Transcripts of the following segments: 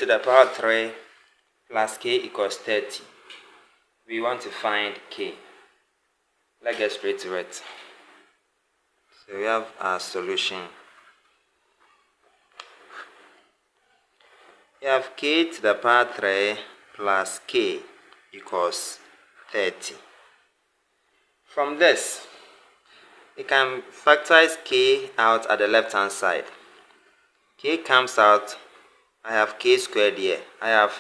to the power 3 plus k equals 30. We want to find k. Let's get straight to it. So we have our solution. We have k to the power 3 plus k equals 30. From this, we can factorize k out at the left hand side. K comes out, I have k squared here. I have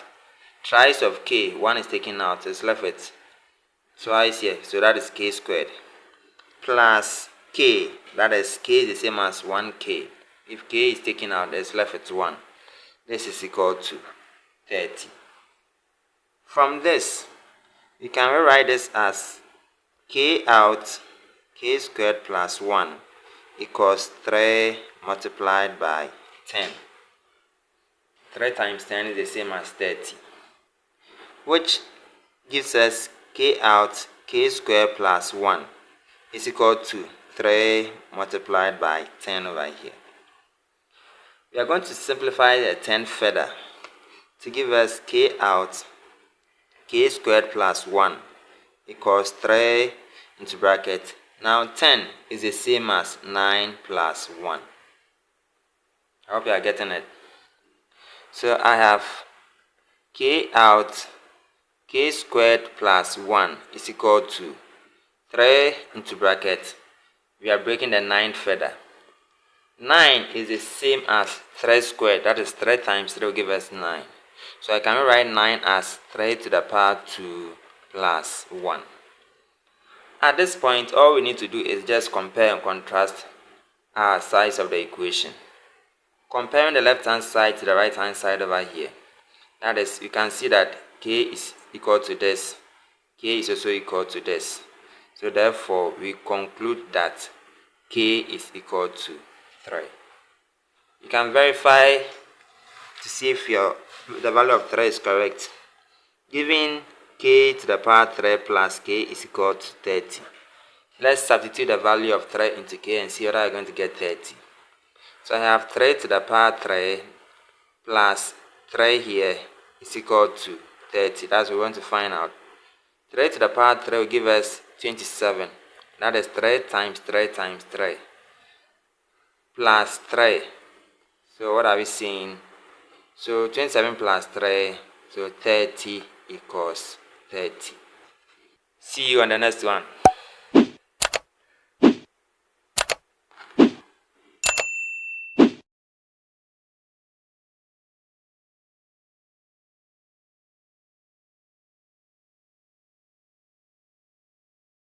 thrice of k, one is taken out, it's left with twice here, so that is k squared. Plus k, that is k is the same as 1k. If k is taken out, it's left with 1. This is equal to 30. From this, we can rewrite this as k out, k squared plus 1 equals 3 multiplied by 10. 3 times 10 is the same as 30, which gives us k out, k squared plus 1 is equal to 3 multiplied by 10 over here. We are going to simplify the 10 further to give us k out, k squared plus 1 equals 3 into bracket. Now 10 is the same as 9 plus 1. I hope you are getting it. So I have k out, k squared plus 1 is equal to 3 into bracket. We are breaking the 9 further. 9 is the same as 3 squared. That is 3 times 3 will give us 9. So I can write 9 as 3 to the power 2 plus 1. At this point, all we need to do is just compare and contrast our sides of the equation. Comparing the left hand side to the right hand side over here, that is, you can see that k is equal to this, k is also equal to this. So therefore, we conclude that k is equal to 3. You can verify to see if the value of 3 is correct. Given k to the power 3 plus k is equal to 30. Let's substitute the value of 3 into k and see whether I'm going to get 30. So I have 3 to the power 3 plus 3 here is equal to 30. That's what we want to find out. 3 to the power 3 will give us 27. That is 3 times 3 times 3 plus 3. So what are we seeing? So 27 plus 3, so 30 equals 30. See you on the next one.